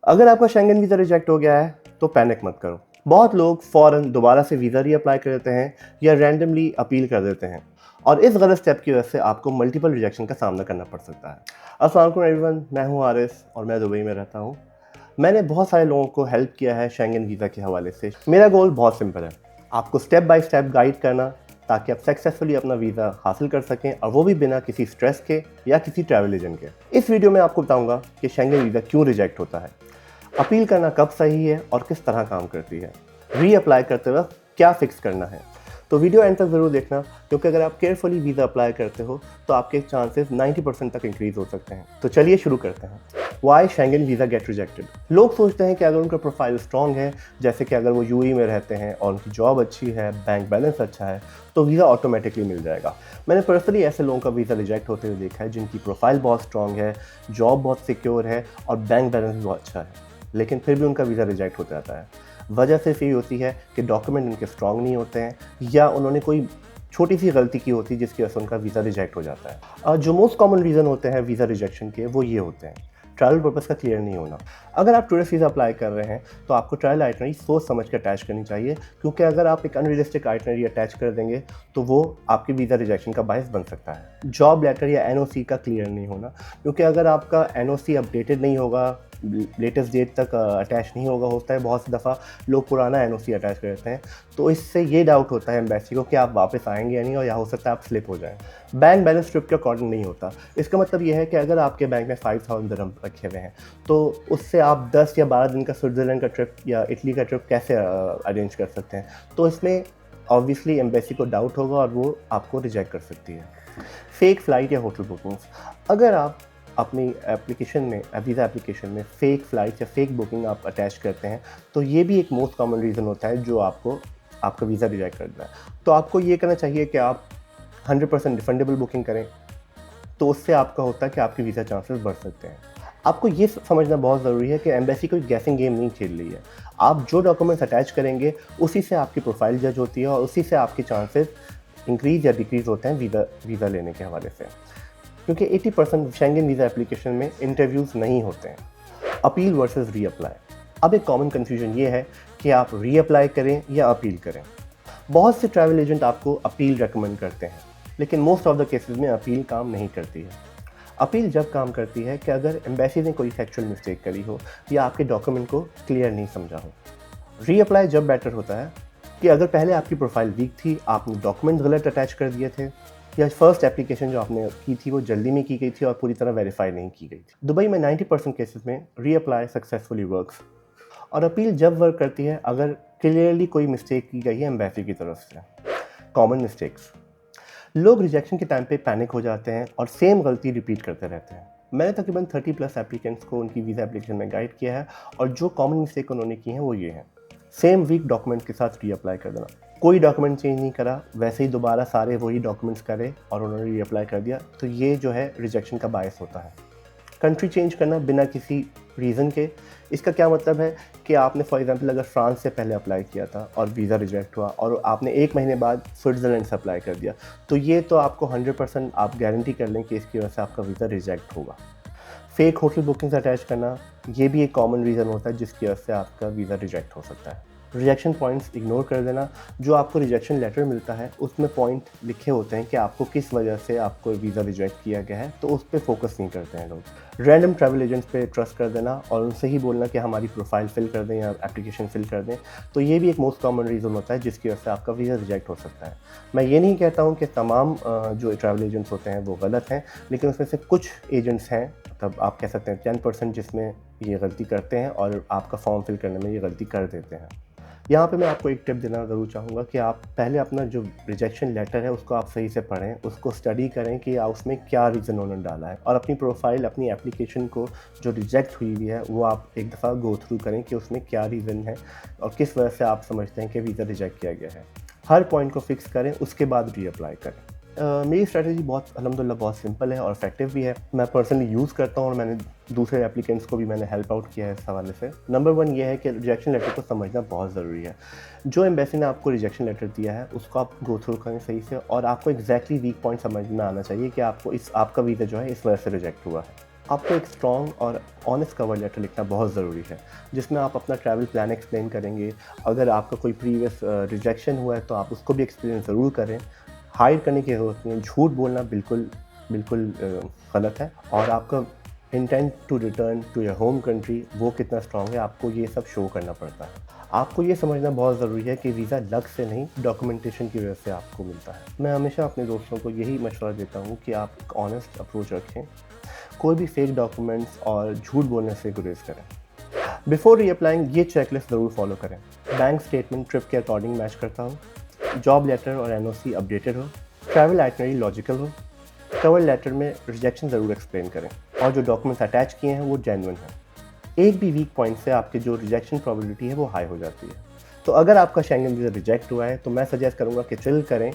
अगर आपका Schengen visa reject हो गया है तो पैनिक मत करो। बहुत लोग फ़ौरन दोबारा से वीज़ा रीअप्लाई कर देते हैं या रैंडमली अपील कर देते हैं और इस गलत स्टेप की वजह से आपको मल्टीपल रिजेक्शन का सामना करना पड़ सकता है। अस्सलाम वालेकुम एवरीवन, मैं हूं आरिस और मैं दुबई में रहता हूं। मैंने बहुत सारे लोगों को हेल्प किया है शेंगन वीज़ा के हवाले से। मेरा गोल बहुत सिंपल है, आपको स्टेप बाय स्टेप गाइड करना ताकि आप सक्सेसफुली अपना वीज़ा हासिल कर सकें और वो भी बिना किसी स्ट्रेस के या किसी ट्रैवल एजेंट के। इस वीडियो में आपको बताऊंगा कि शेंगन वीज़ा क्यों रिजेक्ट होता है, अपील करना कब सही है और किस तरह काम करती है, रीअप्लाई करते वक्त क्या फिक्स करना है। तो वीडियो एंड तक ज़रूर देखना, क्योंकि अगर आप केयरफुली वीज़ा अप्लाई करते हो तो आपके चांसेस 90% तक इंक्रीज़ हो सकते हैं। तो चलिए शुरू करते हैं। Why Schengen visa get rejected. लोग सोचते हैं कि अगर उनका प्रोफाइल स्ट्रॉन्ग है, जैसे कि अगर वो यूएई में रहते हैं और उनकी जॉब अच्छी है, बैंक बैलेंस अच्छा है, तो वीज़ा ऑटोमेटिकली मिल जाएगा। मैंने पर्सनली ऐसे लोगों का वीज़ा रिजेक्ट होते हुए देखा है जिनकी प्रोफाइल बहुत स्ट्रॉन्ग है, जॉब बहुत सिक्योर है और बैंक बैलेंस भी बहुत अच्छा है, लेकिन फिर भी उनका वीज़ा रिजेक्ट हो जाता है। वजह सिर्फ यही होती है कि डॉक्यूमेंट उनके स्ट्रॉन्ग नहीं होते हैं या उन्होंने कोई छोटी सी गलती की होती है जिसकी वजह से उनका वीज़ा रिजेक्ट हो जाता है। और जो मोस्ट कॉमन रीज़न होते हैं वीज़ा रिजेक्शन के, वो ये होते हैं: ट्रैवल पर्पज़ का क्लियर नहीं होना। अगर आप टूरिस्ट वीज़ा अप्लाई कर रहे हैं तो आपको ट्रैवल आइटनरी सोच समझ कर अटैच करनी चाहिए, क्योंकि अगर आप एक अनरियलिस्टिक आइटनरी अटैच कर देंगे तो वो आपके वीज़ा रिजेक्शन का बायस बन सकता है। जॉब लेटर या एनओसी का क्लियर नहीं होना, क्योंकि अगर आपका एनओसी अपडेटेड नहीं होगा, लेटेस्ट डेट तक अटैच नहीं होगा, होता है बहुत सी दफ़ा लोग पुराना एनओसी अटैच कर देते हैं, तो इससे ये डाउट होता है एम्बेसी को कि आप वापस आएंगे या नहीं, और या हो सकता है आप स्लिप हो जाएं। बैंक बैलेंस ट्रिप के अकॉर्डिंग नहीं होता। इसका मतलब ये है कि अगर आपके बैंक में 5000 दिरहम रखे हुए हैं तो उससे आप 10 या 12 दिन का स्विट्ज़रलैंड का ट्रिप या इटली का ट्रिप कैसे अरेंज कर सकते हैं। तो इसमें ऑब्वियसली एम्बेसी को डाउट होगा और वो आपको रिजेक्ट कर सकती है। फेक फ़्लाइट या होटल बुकिंग्स। अगर आप अपनी एप्लीकेशन में, वीज़ा एप्लीकेशन में फ़ेक फ़्लाइट या फ़ेक बुकिंग आप अटैच करते हैं, तो ये भी एक मोस्ट कॉमन रीज़न होता है जो आपको आपका वीज़ा रिजेक्ट करता है। तो आपको ये करना चाहिए कि आप 100% रिफंडेबल बुकिंग करें, तो उससे आपका होता है कि आपके वीज़ा चांसेस बढ़ सकते हैं। आपको ये समझना बहुत ज़रूरी है कि एम्बेसी कोई गैसिंग गेम नहीं खेल रही है। आप जो डॉक्यूमेंट्स अटैच करेंगे उसी से आपकी प्रोफाइल जज होती है और उसी से आपके चांसेस इंक्रीज़ या डिक्रीज़ होते हैं वीज़ा लेने के हवाले से। क्योंकि 80% शेंगन वीज़ा एप्लीकेशन में इंटरव्यूज़ नहीं होते हैं। Appeal versus reapply. अब एक कॉमन कन्फ्यूजन ये है कि आप रीअप्लाई करें या अपील करें। बहुत से ट्रैवल एजेंट आपको अपील रेकमेंड करते हैं, लेकिन मोस्ट ऑफ द केसेस में अपील काम नहीं करती है। अपील जब काम करती है कि अगर एम्बेसी ने कोई फैक्चुअल मिस्टेक करी हो या आपके डॉक्यूमेंट को क्लियर नहीं समझा हो। रीअप्लाई जब बेटर होता है कि अगर पहले आपकी प्रोफाइल वीक थी, आपने डॉक्यूमेंट गलत अटैच कर दिए थे, या फर्स्ट एप्लीकेशन जो आपने की थी वो जल्दी में की गई थी और पूरी तरह वेरीफाई नहीं की गई थी। दुबई में 90% केसेस में रीअप्लाई सक्सेसफुली वर्क्स। और अपील जब वर्क करती है अगर क्लियरली कोई मिस्टेक की गई है एम्बेसी की तरफ से। Common mistakes. लोग रिजेक्शन के टाइम पे पैनिक हो जाते हैं और सेम गलती रिपीट करते रहते हैं। मैंने तकरीबन 30+ एप्लीकेंट्स को उनकी वीज़ा एप्लीकेशन में गाइड किया है और जो कॉमन मिस्टेक उन्होंने की है वो ये है: सेम वीक डॉक्यूमेंट के साथ रीअप्लाई कर देना, कोई डॉक्यूमेंट चेंज नहीं करा, वैसे ही दोबारा सारे वही डॉक्यूमेंट्स करे और उन्होंने रीअप्लाई कर दिया, तो ये जो है रिजेक्शन का बायस होता है। कंट्री चेंज करना बिना किसी रीज़न के। इसका क्या मतलब है कि आपने फॉर एग्जांपल अगर फ्रांस से पहले अप्लाई किया था और वीज़ा रिजेक्ट हुआ और आपने 1 महीने बाद स्विट्ज़रलैंड से अप्लाई कर दिया, तो ये तो आपको 100% आप गारंटी कर लें कि इसकी वजह से आपका वीज़ा रिजेक्ट होगा। फेक होटल बुकिंग्स अटैच करना, ये भी एक कॉमन रीज़न होता है जिसकी वजह से आपका वीज़ा रिजेक्ट हो सकता है। रिजेक्शन पॉइंट्स इग्नोर कर देना। जो आपको रिजेक्शन लेटर मिलता है उसमें पॉइंट लिखे होते हैं कि आपको किस वजह से आपको वीज़ा रिजेक्ट किया गया है, तो उस पर फोकस नहीं करते हैं लोग। रैंडम ट्रैवल एजेंट्स पे ट्रस्ट कर देना और उनसे ही बोलना कि हमारी प्रोफाइल फिल कर दें या एप्लीकेशन फिल कर दें, तो ये भी एक मोस्ट कॉमन रीज़न होता है जिसकी वजह से आपका वीज़ा रिजेक्ट हो सकता है। मैं ये नहीं कहता हूँ कि तमाम जो ट्रैवल एजेंट्स होते हैं वो गलत हैं, लेकिन उसमें से कुछ एजेंट्स हैं, तब आप कह सकते हैं 10% जिसमें ये गलती करते हैं और आपका फॉर्म फिल करने में ये गलती कर देते हैं। यहाँ पे मैं आपको एक टिप देना ज़रूर चाहूँगा कि आप पहले अपना जो रिजेक्शन लेटर है उसको आप सही से पढ़ें, उसको स्टडी करें कि उसमें क्या रीज़न उन्होंने डाला है, और अपनी प्रोफाइल, अपनी एप्लीकेशन को जो रिजेक्ट हुई हुई है वो आप एक दफ़ा गो थ्रू करें कि उसमें क्या रीज़न है और किस वजह से आप समझते हैं कि वीज़ा रिजेक्ट किया गया है। हर पॉइंट को फिक्स करें, उसके बाद रीअप्लाई करें। मेरी स्ट्रैटेजी बहुत अल्हम्दुलिल्लाह बहुत सिंपल है और इफेक्टिव भी है। मैं पर्सनली यूज़ करता हूँ और मैंने दूसरे एप्लीकेंट्स को भी मैंने हेल्प आउट किया है इस हवाले से। नंबर 1 ये है कि रिजेक्शन लेटर को समझना बहुत ज़रूरी है। जो एम्बेसी ने आपको रिजेक्शन लेटर दिया है उसको आप गो थ्रू करें सही से, और आपको एग्जैक्टली वीक पॉइंट समझ में आना चाहिए कि आपको आपका वीज़ा जो है इस वजह से रिजेक्ट हुआ है। आपको एक स्ट्रॉन्ग और ऑनेस्ट कवर लेटर लिखना बहुत ज़रूरी है, जिसमें आप अपना ट्रैवल प्लान एक्सप्लेन करेंगे। अगर आपका कोई प्रीवियस रिजेक्शन हुआ है तो आप उसको भी एक्सप्लेन ज़रूर करें। हाइड करने की ज़रूरत नहीं है, झूठ बोलना बिल्कुल बिल्कुल गलत है। और आपका intent to return to your home country वो कितना स्ट्रॉन्ग है, आपको ये सब शो करना पड़ता है। आपको ये समझना बहुत ज़रूरी है कि वीज़ा लक से नहीं, डॉक्यूमेंटेशन की वजह से आपको मिलता है। मैं हमेशा अपने दोस्तों को यही मशवरा देता हूँ कि आप एक ऑनेस्ट अप्रोच रखें, कोई भी फेक डॉक्यूमेंट्स और झूठ बोलने से गुरेज करें। बिफोर रीअप्लाइंग ये चेकलिस्ट ज़रूर फॉलो करें। बैंक स्टेटमेंट ट्रिप के अकॉर्डिंग मैच करता हो, जॉब लेटर और एनओसी अपडेटेड हो, ट्रैवल आइटनरी लॉजिकल हो, कवर लेटर में रिजेक्शन ज़रूर एक्सप्लेन करें, और जो डॉक्यूमेंट्स अटैच किए हैं वो जेन्युइन हैं। एक भी वीक पॉइंट से आपकी जो रिजेक्शन प्रोबेबिलिटी है वो हाई हो जाती है। तो अगर आपका शेंगन वीज़ा रिजेक्ट हुआ है तो मैं सजेस्ट करूँगा कि चिल करें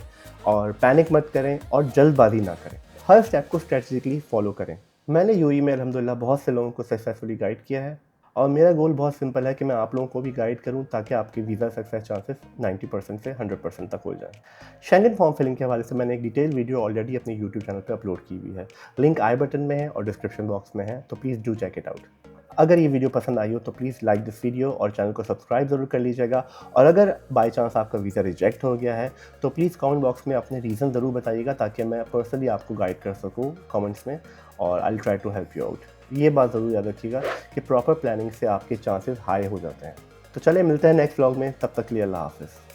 और पैनिक मत करें और जल्दबाजी ना करें। हर स्टेप को स्ट्रेटजिकली फॉलो करें। मैंने यूएई में अल्हम्दुलिल्लाह बहुत से लोगों को सक्सेसफुली गाइड किया है, और मेरा गोल बहुत सिंपल है कि मैं आप लोगों को भी गाइड करूं ताकि आपके वीज़ा सक्सेस चांसेस 90% से 100% तक हो जाए। शेंगन फॉर्म फिलिंग के हवाले से मैंने एक डिटेल वीडियो ऑलरेडी अपने यूट्यूब चैनल पे अपलोड की हुई है। लिंक आई बटन में है और डिस्क्रिप्शन बॉक्स में है, तो please do check it out. अगर ये वीडियो पसंद आई हो तो प्लीज़ लाइक दिस वीडियो और चैनल को सब्सक्राइब ज़रूर कर लीजिएगा। और अगर बाय चांस आपका वीज़ा रिजेक्ट हो गया है तो प्लीज़ कमेंट बॉक्स में अपने रीज़न ज़रूर बताइएगा, ताकि मैं पर्सनली आपको गाइड कर सकूँ कमेंट्स में, और I will try to help you out. ये बात ज़रूर याद रखिएगा कि प्रॉपर प्लानिंग से आपके चांसेस हाई हो जाते हैं। तो चलिए मिलते हैं नेक्स्ट व्लॉग में, तब तक के लिए अल्लाह हाफ़िज़।